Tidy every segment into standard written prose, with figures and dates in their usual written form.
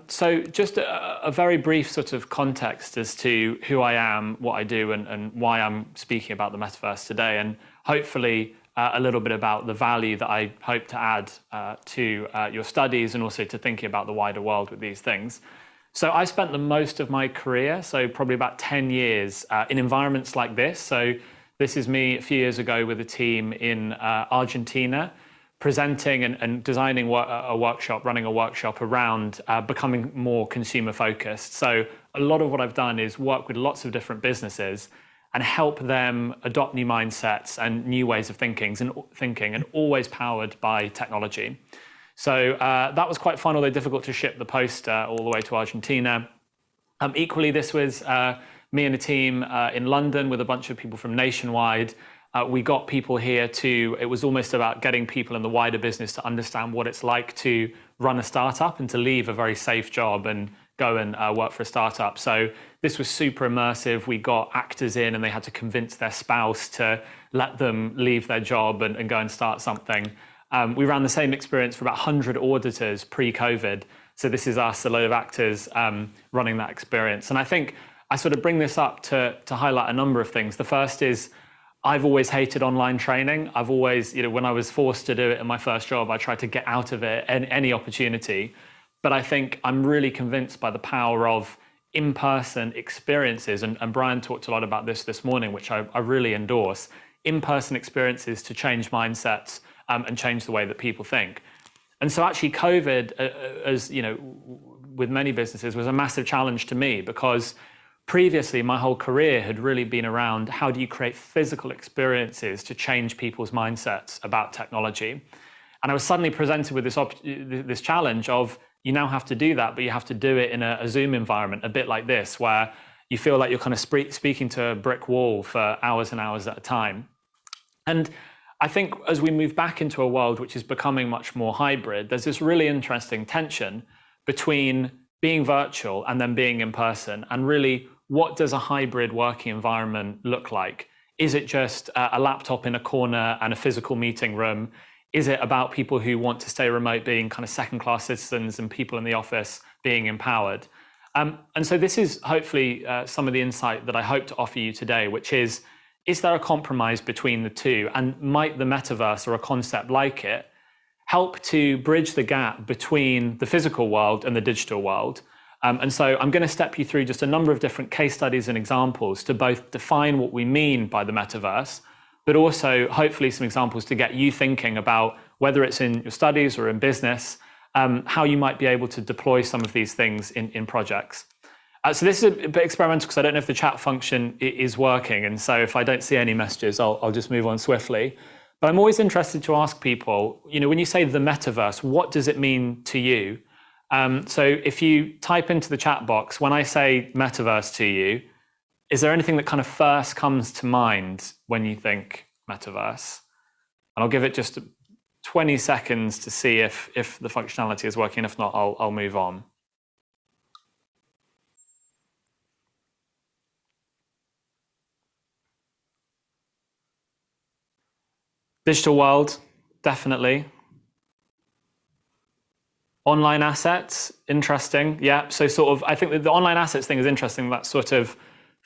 So just a very brief sort of context as to who I am, what I do, and why I'm speaking about the metaverse today, and hopefully a little bit about the value that I hope to add to your studies and also to thinking about the wider world with these things. So I spent the most of my career, so probably about 10 years, in environments like this. So this is me a few years ago with a team in Argentina, presenting and designing a workshop, running a workshop around becoming more consumer focused. So a lot of what I've done is work with lots of different businesses and help them adopt new mindsets and new ways of thinking, and always powered by technology. So that was quite fun, although difficult to ship the poster all the way to Argentina. Equally, this was me and a team in London with a bunch of people from Nationwide. We got people here it was almost about getting people in the wider business to understand what it's like to run a startup and to leave a very safe job and go and work for a startup. So this was super immersive. We got actors in and they had to convince their spouse to let them leave their job and go and start something. We ran the same experience for about 100 auditors pre-COVID. So this is us, a load of actors running that experience. And I think I sort of bring this up to highlight a number of things. The first is, I've always hated online training. I've always, when I was forced to do it in my first job, I tried to get out of it any opportunity. But I think I'm really convinced by the power of in-person experiences. And Brian talked a lot about this morning, which I really endorse. In-person experiences to change mindsets and change the way that people think. And so actually COVID, as with many businesses, was a massive challenge to me because previously, my whole career had really been around how do you create physical experiences to change people's mindsets about technology. And I was suddenly presented with this challenge of you now have to do that, but you have to do it in a Zoom environment, a bit like this, where you feel like you're kind of speaking to a brick wall for hours and hours at a time. And I think as we move back into a world which is becoming much more hybrid, there's this really interesting tension between being virtual and then being in person, and really, what does a hybrid working environment look like? Is it just a laptop in a corner and a physical meeting room? Is it about people who want to stay remote being kind of second-class citizens and people in the office being empowered? And so this is hopefully some of the insight that I hope to offer you today, which is there a compromise between the two? And might the metaverse or a concept like it help to bridge the gap between the physical world and the digital world? And so I'm going to step you through just a number of different case studies and examples to both define what we mean by the metaverse, but also hopefully some examples to get you thinking about whether it's in your studies or in business, how you might be able to deploy some of these things in projects. So this is a bit experimental because I don't know if the chat function is working. And so if I don't see any messages, I'll just move on swiftly. But I'm always interested to ask people, when you say the metaverse, what does it mean to you? So if you type into the chat box, when I say metaverse to you, is there anything that kind of first comes to mind when you think metaverse? And I'll give it just 20 seconds to see if the functionality is working. If not, I'll move on. Digital world, definitely. Online assets, interesting. Yeah, so sort of, I think the online assets thing is interesting, that sort of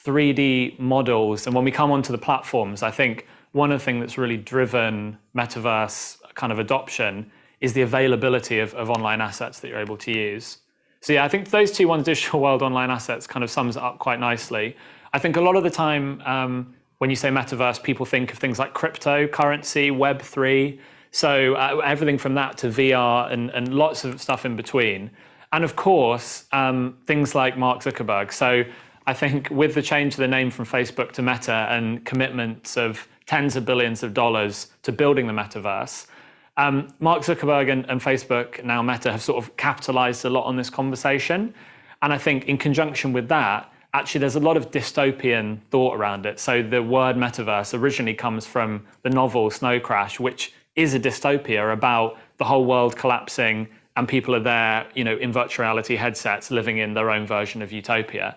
3D models. And when we come onto the platforms, I think one of the things that's really driven metaverse kind of adoption is the availability of online assets that you're able to use. So yeah, I think those two ones, digital world, online assets, kind of sums it up quite nicely. I think a lot of the time, when you say metaverse, people think of things like cryptocurrency, Web3. So everything from that to VR and lots of stuff in between. And of course, things like Mark Zuckerberg. So I think with the change of the name from Facebook to Meta and commitments of tens of billions of dollars to building the metaverse, Mark Zuckerberg and Facebook, now Meta, have sort of capitalized a lot on this conversation. And I think in conjunction with that, actually there's a lot of dystopian thought around it. So the word metaverse originally comes from the novel Snow Crash, which is a dystopia about the whole world collapsing and people are there, in virtual reality headsets living in their own version of utopia.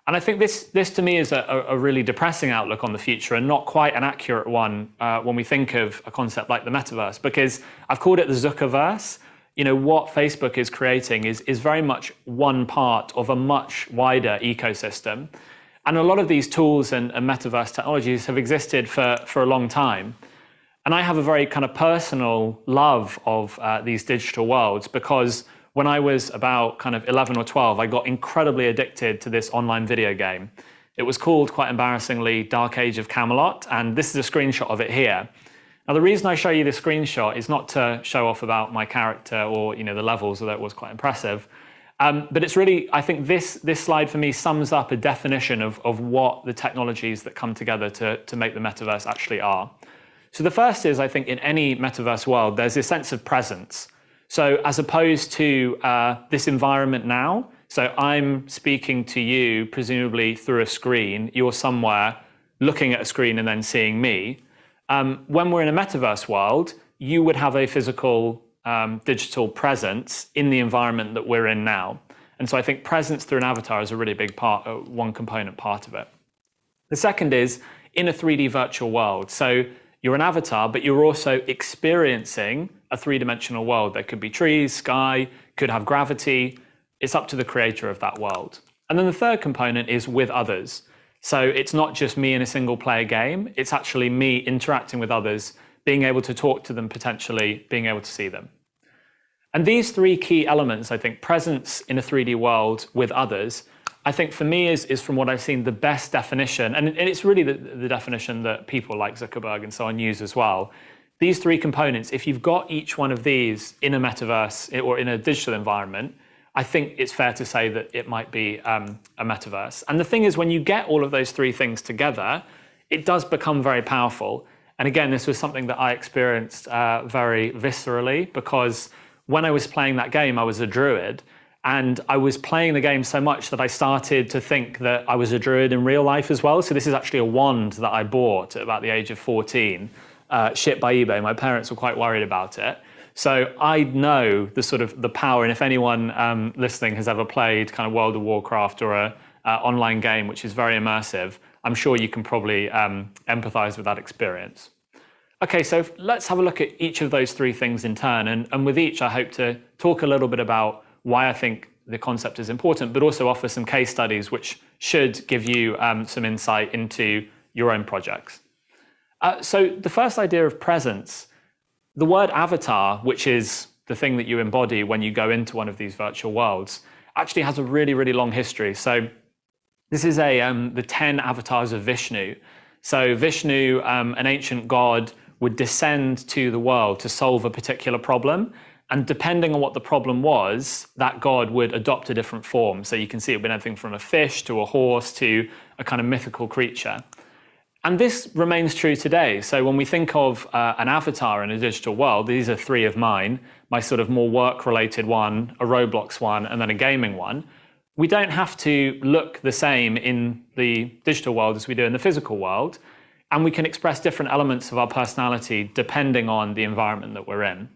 And I think this to me is a really depressing outlook on the future and not quite an accurate one when we think of a concept like the metaverse, because I've called it the Zuckerverse. what Facebook is creating is very much one part of a much wider ecosystem. And a lot of these tools and metaverse technologies have existed for a long time. And I have a very kind of personal love of these digital worlds, because when I was about kind of 11 or 12, I got incredibly addicted to this online video game. It was called, quite embarrassingly, Dark Age of Camelot, and this is a screenshot of it here. Now, the reason I show you this screenshot is not to show off about my character or the levels, although it was quite impressive. But it's really, I think this slide for me sums up a definition of what the technologies that come together to make the metaverse actually are. So the first is, I think, in any metaverse world, there's this sense of presence. So as opposed to this environment now, so I'm speaking to you, presumably through a screen, you're somewhere looking at a screen and then seeing me. When we're in a metaverse world, you would have a physical digital presence in the environment that we're in now. And so I think presence through an avatar is a really big part, one component part of it. The second is in a 3D virtual world. So you're an avatar, but you're also experiencing a three-dimensional world. There could be trees, sky, could have gravity. It's up to the creator of that world. And then the third component is with others. So it's not just me in a single player game, it's actually me interacting with others, being able to talk to them potentially, being able to see them. And these three key elements, I think, presence in a 3D world with others, I think for me is from what I've seen, the best definition, and it's really the definition that people like Zuckerberg and so on use as well. These three components, if you've got each one of these in a metaverse or in a digital environment, I think it's fair to say that it might be a metaverse. And the thing is, when you get all of those three things together, it does become very powerful. And again, this was something that I experienced very viscerally, because when I was playing that game, I was a druid. And I was playing the game so much that I started to think that I was a druid in real life as well. So this is actually a wand that I bought at about the age of 14, shipped by eBay. My parents were quite worried about it. So I know the sort of the power, and if anyone listening has ever played kind of World of Warcraft or a online game which is very immersive, I'm sure you can probably empathize with that experience. Okay, so let's have a look at each of those three things in turn. And with each, I hope to talk a little bit about why I think the concept is important, but also offer some case studies which should give you some insight into your own projects. So the first idea of presence, the word avatar, which is the thing that you embody when you go into one of these virtual worlds, actually has a really, really long history. So this is the 10 avatars of Vishnu. So Vishnu, an ancient god, would descend to the world to solve a particular problem. And depending on what the problem was, that god would adopt a different form. So you can see it would be anything from a fish to a horse to a kind of mythical creature. And this remains true today. So when we think of an avatar in a digital world, these are three of mine, my sort of more work-related one, a Roblox one, and then a gaming one. We don't have to look the same in the digital world as we do in the physical world. And we can express different elements of our personality depending on the environment that we're in.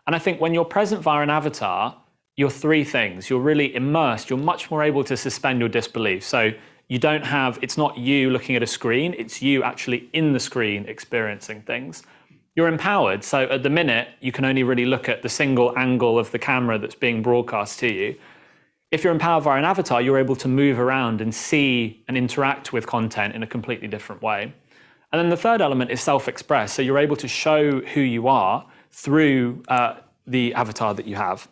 And I think when you're present via an avatar, you're three things. You're really immersed. You're much more able to suspend your disbelief. So you don't have, it's not you looking at a screen, it's you actually in the screen experiencing things. You're empowered. So at the minute, you can only really look at the single angle of the camera that's being broadcast to you. If you're empowered via an avatar, you're able to move around and see and interact with content in a completely different way. And then the third element is self-express. So you're able to show who you are through the avatar that you have.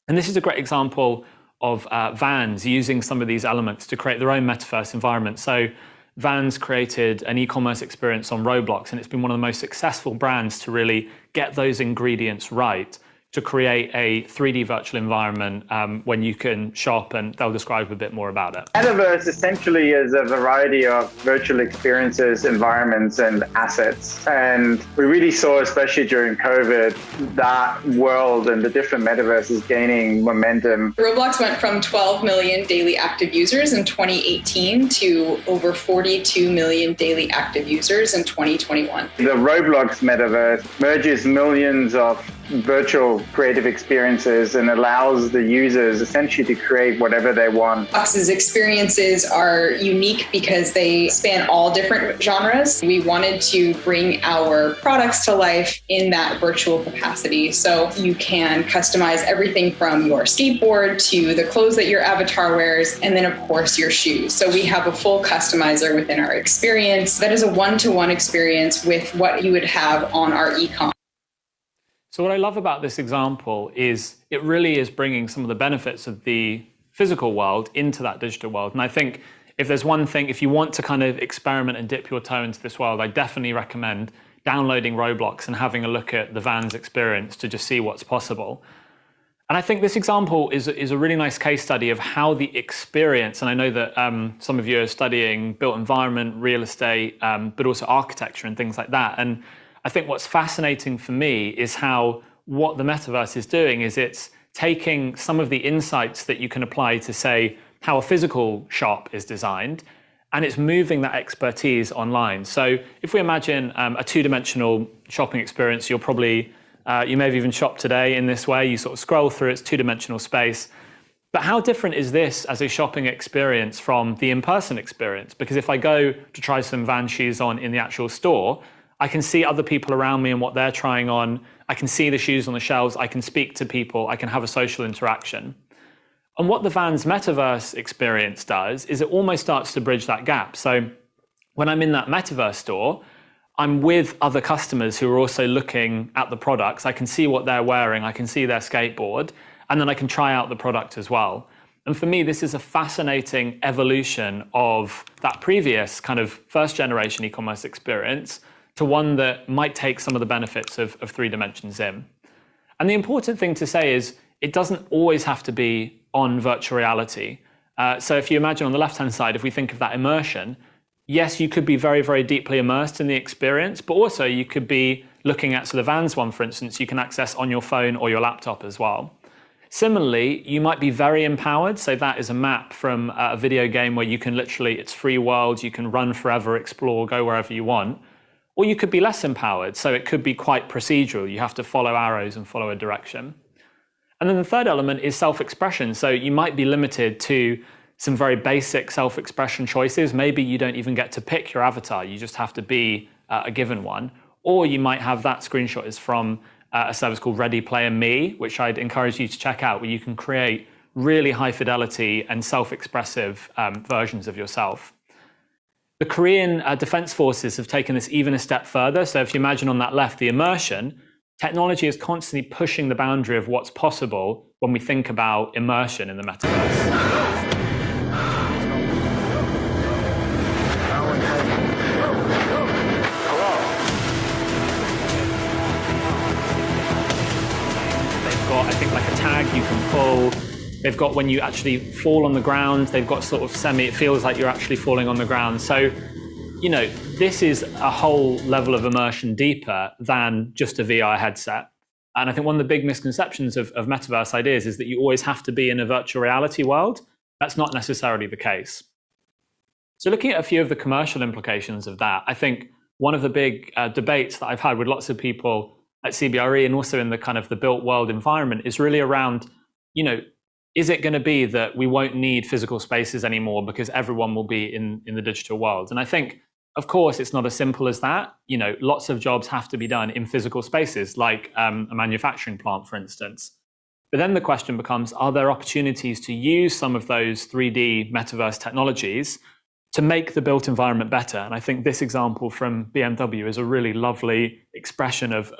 And this is a great example of Vans using some of these elements to create their own metaverse environment. So Vans created an e-commerce experience on Roblox, and it's been one of the most successful brands to really get those ingredients right to create a 3D virtual environment when you can shop, and they'll describe a bit more about it. Metaverse essentially is a variety of virtual experiences, environments, and assets. And we really saw, especially during COVID, that world and the different metaverses gaining momentum. Roblox went from 12 million daily active users in 2018 to over 42 million daily active users in 2021. The Roblox metaverse merges millions of virtual virtual creative experiences and allows the users essentially to create whatever they want. Box's experiences are unique because they span all different genres. We wanted to bring our products to life in that virtual capacity. So you can customize everything from your skateboard to the clothes that your avatar wears, and then of course your shoes. So we have a full customizer within our experience that is a one-to-one experience with what you would have on our e-com. So what I love about this example is it really is bringing some of the benefits of the physical world into that digital world. And I think if there's one thing, if you want to kind of experiment and dip your toe into this world, I definitely recommend downloading Roblox and having a look at the Vans experience to just see what's possible. And I think this example is a really nice case study of how the experience, and I know that some of you are studying built environment, real estate, but also architecture and things like that. And I think what's fascinating for me is how what the metaverse is doing is it's taking some of the insights that you can apply to, say, how a physical shop is designed, and it's moving that expertise online. So if we imagine a two-dimensional shopping experience, you'll probably, you may have even shopped today in this way, you sort of scroll through its two-dimensional space. But how different is this as a shopping experience from the in-person experience? Because if I go to try some Vans shoes on in the actual store, I can see other people around me and what they're trying on. I can see the shoes on the shelves. I can speak to people. I can have a social interaction. And what the Vans Metaverse experience does is it almost starts to bridge that gap. So when I'm in that Metaverse store, I'm with other customers who are also looking at the products. I can see what they're wearing. I can see their skateboard, and then I can try out the product as well. And for me, this is a fascinating evolution of that previous kind of first generation e-commerce experience to one that might take some of the benefits of 3 dimensions in. And the important thing to say is it doesn't always have to be on virtual reality. So if you imagine on the left-hand side, if we think of that immersion, yes, you could be very, very deeply immersed in the experience, but also you could be looking at, so the Vans one, for instance, you can access on your phone or your laptop as well. Similarly, you might be very empowered. So that is a map from a video game where you can literally, it's free world, you can run forever, explore, go wherever you want. Or you could be less empowered, so it could be quite procedural. You have to follow arrows and follow a direction. And then the third element is self-expression. So you might be limited to some very basic self-expression choices. Maybe you don't even get to pick your avatar. You just have to be a given one. Or you might have that screenshot is from a service called Ready Player Me, which I'd encourage you to check out, where you can create really high fidelity and self-expressive versions of yourself. The Korean Defense Forces have taken this even a step further. So if you imagine on that left, the immersion, technology is constantly pushing the boundary of what's possible when we think about immersion in the metaverse. They've got, I think, like a tag you can pull. They've got when you actually fall on the ground, they've got sort of it feels like you're actually falling on the ground. So, you know, this is a whole level of immersion deeper than just a VR headset. And I think one of the big misconceptions of metaverse ideas is that you always have to be in a virtual reality world. That's not necessarily the case. So looking at a few of the commercial implications of that, I think one of the big debates that I've had with lots of people at CBRE and also in the kind of the built world environment is really around, you know, is it going to be that we won't need physical spaces anymore because everyone will be in the digital world? And I think, of course, it's not as simple as that. You know, lots of jobs have to be done in physical spaces, like a manufacturing plant, for instance. But then the question becomes, are there opportunities to use some of those 3D metaverse technologies to make the built environment better? And I think this example from BMW is a really lovely expression of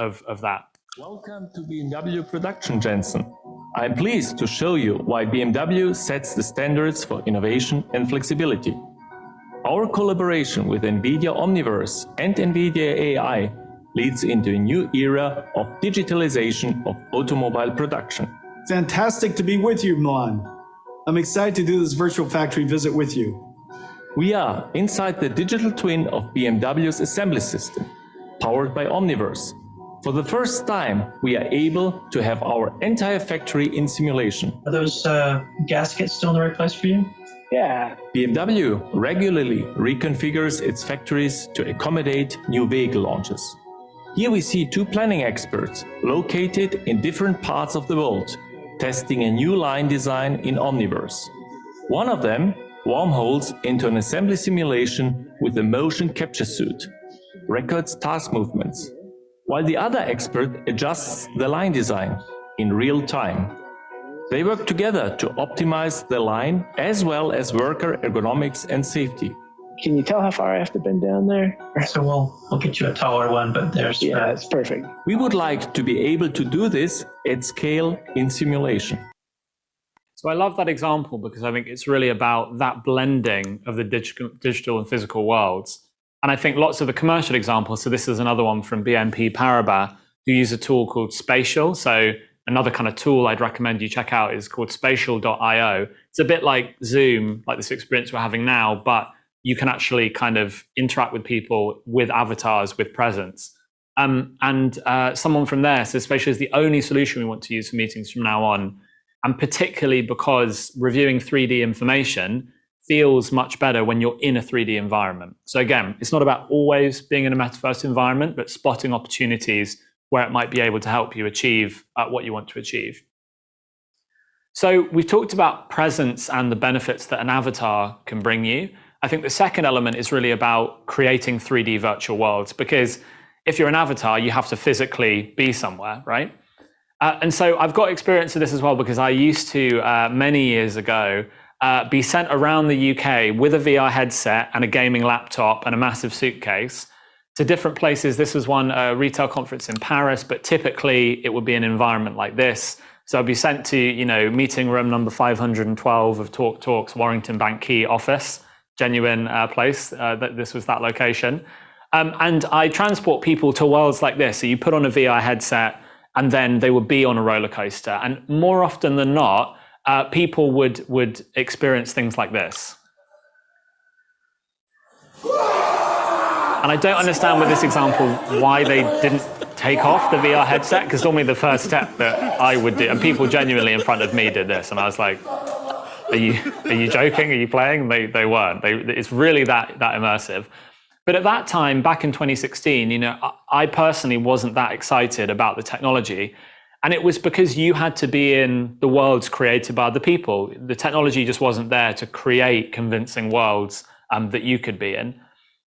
that. Welcome to BMW Production, Jensen. I'm pleased to show you why BMW sets the standards for innovation and flexibility. Our collaboration with NVIDIA Omniverse and NVIDIA AI leads into a new era of digitalization of automobile production. Fantastic to be with you, Milan. I'm excited to do this virtual factory visit with you. We are inside the digital twin of BMW's assembly system, powered by Omniverse. For the first time, we are able to have our entire factory in simulation. Are those gaskets still in the right place for you? Yeah. BMW regularly reconfigures its factories to accommodate new vehicle launches. Here we see two planning experts located in different parts of the world, testing a new line design in Omniverse. One of them wormholes into an assembly simulation with a motion capture suit, records task movements, while the other expert adjusts the line design in real time. They work together to optimize the line as well as worker ergonomics and safety. Can you tell how far I have to bend down there? So we'll get you a taller one, but there's Yeah, that's perfect. We would like to be able to do this at scale in simulation. So I love that example because I think it's really about that blending of the digital and physical worlds. And I think lots of the commercial examples, so this is another one from BNP Paribas, who use a tool called Spatial. So another kind of tool I'd recommend you check out is called spatial.io. It's a bit like Zoom, like this experience we're having now, but you can actually kind of interact with people with avatars, with presence. Someone from there says Spatial is the only solution we want to use for meetings from now on. And particularly because reviewing 3D information feels much better when you're in a 3D environment. So again, it's not about always being in a metaverse environment, but spotting opportunities where it might be able to help you achieve what you want to achieve. So we've talked about presence and the benefits that an avatar can bring you. I think the second element is really about creating 3D virtual worlds, because if you're an avatar, you have to physically be somewhere, right? And so I've got experience of this as well, because I used to, many years ago, be sent around the UK with a VR headset and a gaming laptop and a massive suitcase to different places. This was one retail conference in Paris, but typically it would be an environment like this. So I'd be sent to, meeting room number 512 of Talks, Warrington Bank Quay office, genuine place. This was that location. And I transport people to worlds like this. So you put on a VR headset and then they would be on a roller coaster. And more often than not, people would experience things like this. And I don't understand with this example why they didn't take off the VR headset, because normally the first step that I would do, and people genuinely in front of me did this, and I was like, are you joking? Are you playing? They weren't. It's really that immersive. But at that time, back in 2016, I personally wasn't that excited about the technology. And it was because you had to be in the worlds created by other people. The technology just wasn't there to create convincing worlds that you could be in.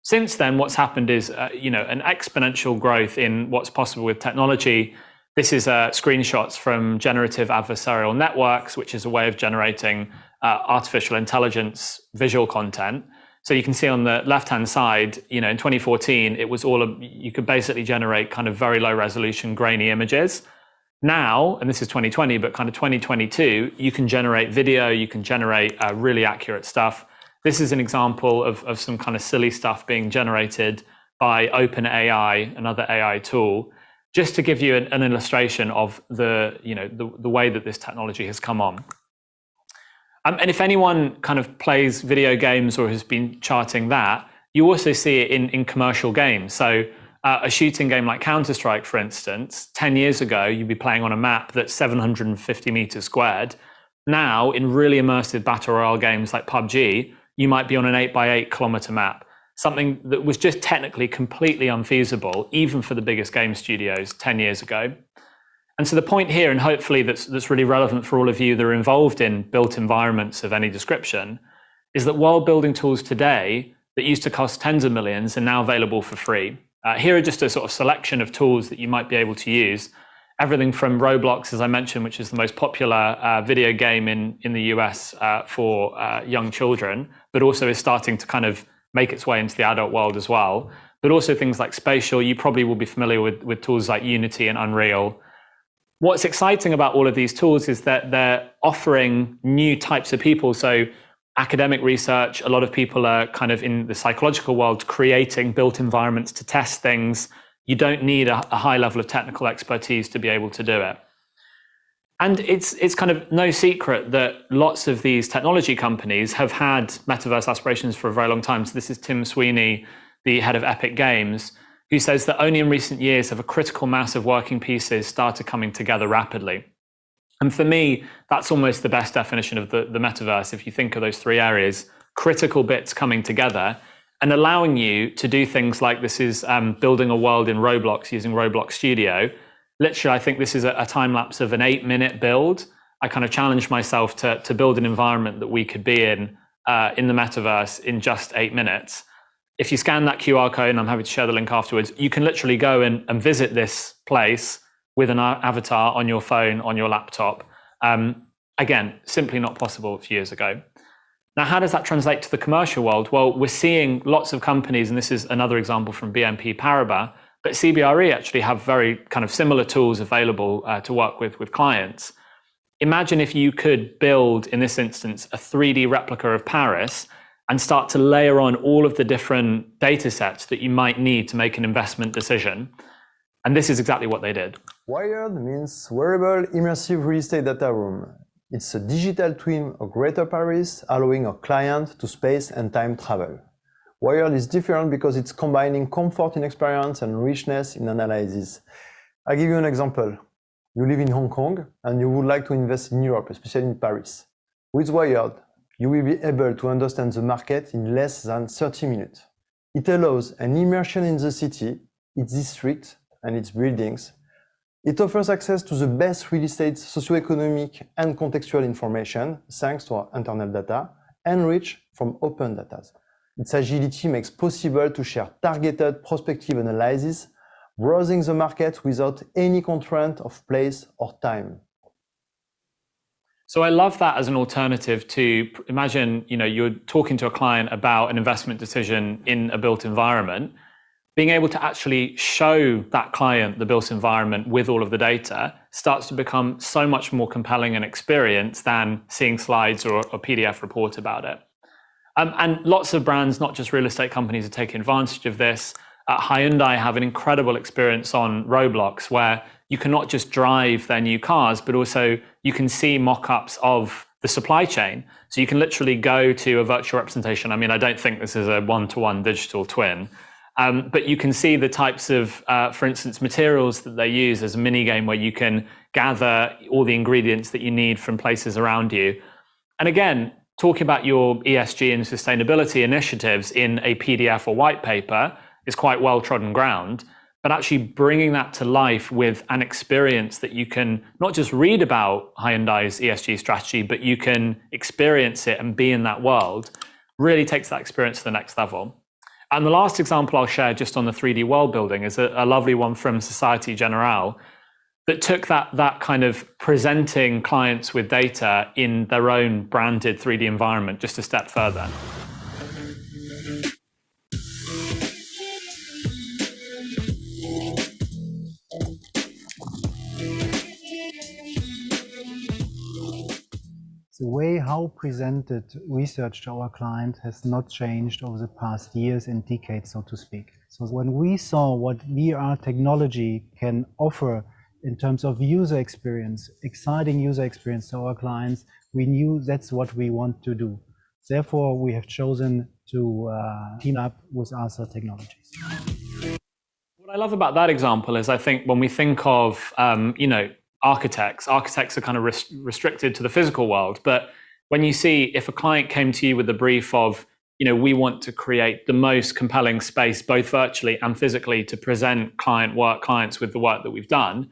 Since then, what's happened is, an exponential growth in what's possible with technology. This is screenshots from generative adversarial networks, which is a way of generating artificial intelligence visual content. So you can see on the left-hand side, in 2014, it was you could basically generate kind of very low resolution grainy images. Now, and this is 2020, but kind of 2022, you can generate video, you can generate really accurate stuff. This is an example of some kind of silly stuff being generated by OpenAI, another AI tool, just to give you an illustration of the way that this technology has come on. And if anyone kind of plays video games or has been charting that, you also see it in commercial games. So a shooting game like Counter-Strike, for instance, 10 years ago, you'd be playing on a map that's 750 meters squared. Now, in really immersive battle royale games like PUBG, you might be on an 8x8 kilometer map, something that was just technically completely unfeasible, even for the biggest game studios 10 years ago. And so the point here, and hopefully that's really relevant for all of you that are involved in built environments of any description, is that world building tools today that used to cost tens of millions are now available for free. Here are just a sort of selection of tools that you might be able to use. Everything from Roblox, as I mentioned, which is the most popular video game in the US for young children, but also is starting to kind of make its way into the adult world as well. But also things like Spatial. You probably will be familiar with tools like Unity and Unreal. What's exciting about all of these tools is that they're offering new types of people. So academic research, a lot of people are kind of in the psychological world creating built environments to test things. You don't need a high level of technical expertise to be able to do it. And it's kind of no secret that lots of these technology companies have had metaverse aspirations for a very long time. So this is Tim Sweeney, the head of Epic Games, who says that only in recent years have a critical mass of working pieces started coming together rapidly. And for me, that's almost the best definition of the metaverse. If you think of those three areas, critical bits coming together. and allowing you to do things like this is building a world in Roblox using Roblox Studio. Literally, I think this is a time lapse of an 8-minute build. I kind of challenged myself to build an environment that we could be in the metaverse in just 8 minutes. If you scan that QR code, and I'm happy to share the link afterwards, you can literally go and visit this place with an avatar on your phone, on your laptop. Again, simply not possible a few years ago. Now, how does that translate to the commercial world? Well, we're seeing lots of companies, and this is another example from BNP Paribas, but CBRE actually have very kind of similar tools available to work with clients. Imagine if you could build, in this instance, a 3D replica of Paris and start to layer on all of the different data sets that you might need to make an investment decision. And this is exactly what they did. Wired means wearable immersive real estate data room. It's a digital twin of Greater Paris, allowing a client to space and time travel. Wired is different because it's combining comfort in experience and richness in analysis. I'll give you an example. You live in Hong Kong and you would like to invest in Europe, especially in Paris. With Wired, you will be able to understand the market in less than 30 minutes. It allows an immersion in the city, its district, and its buildings. It offers access to the best real estate socioeconomic and contextual information thanks to our internal data, enriched from open data. Its agility makes possible to share targeted prospective analysis, browsing the market without any constraint of place or time. So I love that as an alternative to imagine, you're talking to a client about an investment decision in a built environment. Being able to actually show that client the built environment with all of the data starts to become so much more compelling an experience than seeing slides or a PDF report about it. And lots of brands, not just real estate companies, are taking advantage of this. Hyundai have an incredible experience on Roblox where you can not just drive their new cars, but also you can see mock-ups of the supply chain. So you can literally go to a virtual representation. I mean, I don't think this is a one-to-one digital twin, but you can see the types of, for instance, materials that they use as a mini game where you can gather all the ingredients that you need from places around you. And again, talking about your ESG and sustainability initiatives in a PDF or white paper is quite well-trodden ground, but actually bringing that to life with an experience that you can not just read about Hyundai's ESG strategy, but you can experience it and be in that world, really takes that experience to the next level. And the last example I'll share just on the 3D world building is a lovely one from Societe Generale that took that kind of presenting clients with data in their own branded 3D environment just a step further. The way how presented research to our client has not changed over the past years and decades, so to speak. So when we saw what VR technology can offer in terms of user experience, exciting user experience to our clients, we knew that's what we want to do. Therefore, we have chosen to team up with Arthur Technologies. What I love about that example is I think when we think of, architects are kind of restricted to the physical world. But when you see if a client came to you with the brief of, we want to create the most compelling space, both virtually and physically, to present clients with the work that we've done,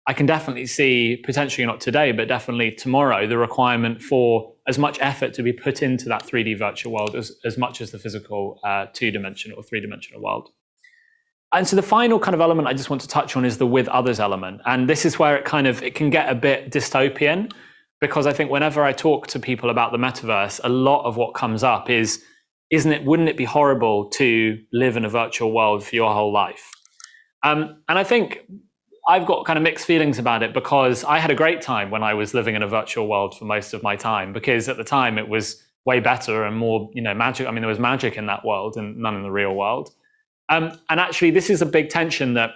I can definitely see, potentially not today, but definitely tomorrow, the requirement for as much effort to be put into that 3D virtual world as much as the physical 2-dimensional or 3-dimensional world. And so the final kind of element I just want to touch on is the with others element. And this is where it can get a bit dystopian, because I think whenever I talk to people about the metaverse, a lot of what comes up is, wouldn't it be horrible to live in a virtual world for your whole life? And I think I've got kind of mixed feelings about it, because I had a great time when I was living in a virtual world for most of my time, because at the time it was way better and more, magic. I mean, there was magic in that world and none in the real world. And actually, this is a big tension that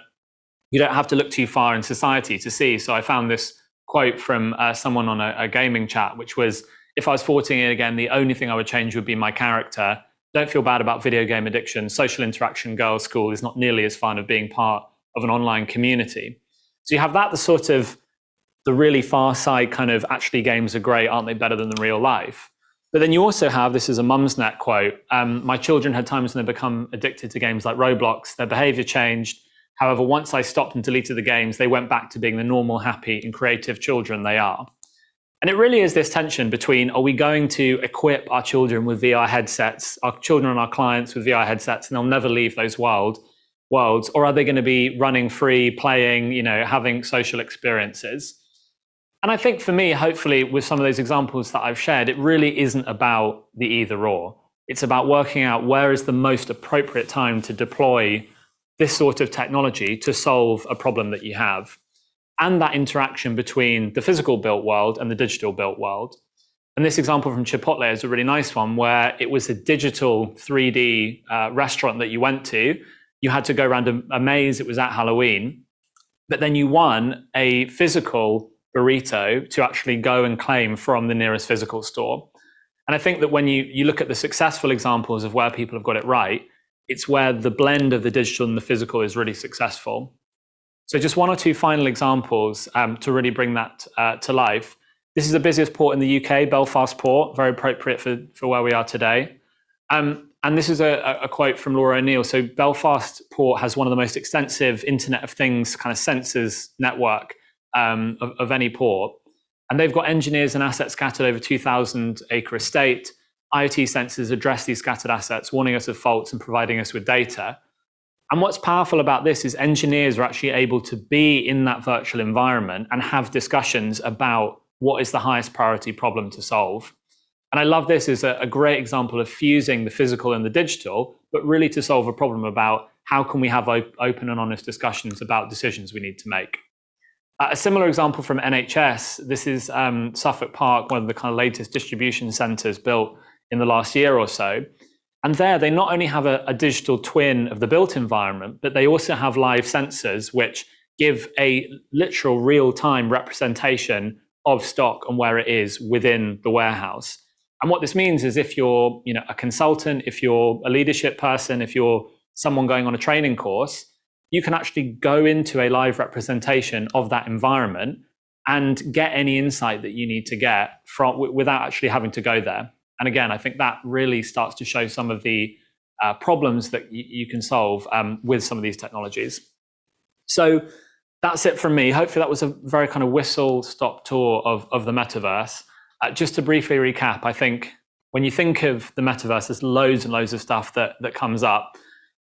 you don't have to look too far in society to see. So I found this quote from someone on a gaming chat, which was, if I was 14 again, the only thing I would change would be my character. Don't feel bad about video game addiction. Social interaction, girls' school is not nearly as fun as being part of an online community. So you have that, the really far side kind of, actually games are great, aren't they better than the real life? But then you also have, this is a Mumsnet quote, my children had times when they become addicted to games like Roblox, their behavior changed. However, once I stopped and deleted the games, they went back to being the normal, happy and creative children they are. And it really is this tension between, are we going to equip our children with VR headsets, our children and our clients with VR headsets, and they'll never leave those worlds, or are they going to be running free, playing, having social experiences? And I think for me, hopefully, with some of those examples that I've shared, it really isn't about the either or. It's about working out where is the most appropriate time to deploy this sort of technology to solve a problem that you have, and that interaction between the physical built world and the digital built world. And this example from Chipotle is a really nice one, where it was a digital 3D restaurant that you went to. You had to go around a maze. It was at Halloween, but then you won a physical burrito to actually go and claim from the nearest physical store. And I think that when you look at the successful examples of where people have got it right, it's where the blend of the digital and the physical is really successful. So just one or two final examples to really bring that to life. This is the busiest port in the UK, Belfast Port, very appropriate for where we are today. And this is a quote from Laura O'Neill. So Belfast Port has one of the most extensive Internet of Things kind of sensors network of any port. And they've got engineers and assets scattered over 2,000 acre estate. IoT sensors address these scattered assets, warning us of faults and providing us with data. And what's powerful about this is engineers are actually able to be in that virtual environment and have discussions about what is the highest priority problem to solve. And I love this as a great example of fusing the physical and the digital, but really to solve a problem about how can we have open and honest discussions about decisions we need to make. A similar example from NHS, this is Suffolk Park, one of the kind of latest distribution centres built in the last year or so. And there, they not only have a digital twin of the built environment, but they also have live sensors which give a literal real-time representation of stock and where it is within the warehouse. And what this means is if you're a consultant, if you're a leadership person, if you're someone going on a training course, you can actually go into a live representation of that environment and get any insight that you need to get without actually having to go there. And again, I think that really starts to show some of the problems that you can solve with some of these technologies. So that's it from me. Hopefully that was a very kind of whistle-stop tour of the metaverse. Just to briefly recap, I think when you think of the metaverse, there's loads and loads of stuff that comes up.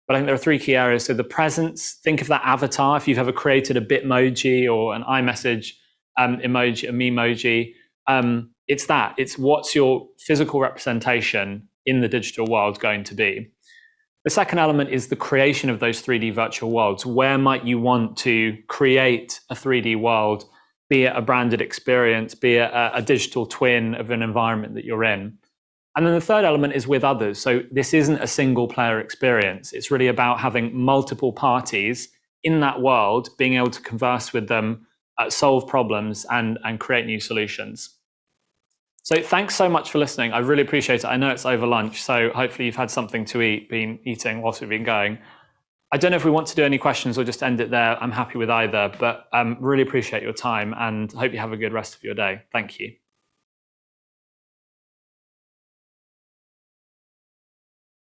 But I think there are three key areas. So the presence, think of that avatar. If you've ever created a Bitmoji or an iMessage emoji, a memoji, it's that. It's what's your physical representation in the digital world going to be. The second element is the creation of those 3D virtual worlds. Where might you want to create a 3D world, be it a branded experience, be it a digital twin of an environment that you're in? And then the third element is with others. So this isn't a single player experience. It's really about having multiple parties in that world, being able to converse with them, solve problems and create new solutions. So thanks so much for listening. I really appreciate it. I know it's over lunch, so hopefully you've had something to eat, been eating whilst we've been going. I don't know if we want to do any questions or just end it there. I'm happy with either, but really appreciate your time and hope you have a good rest of your day. Thank you.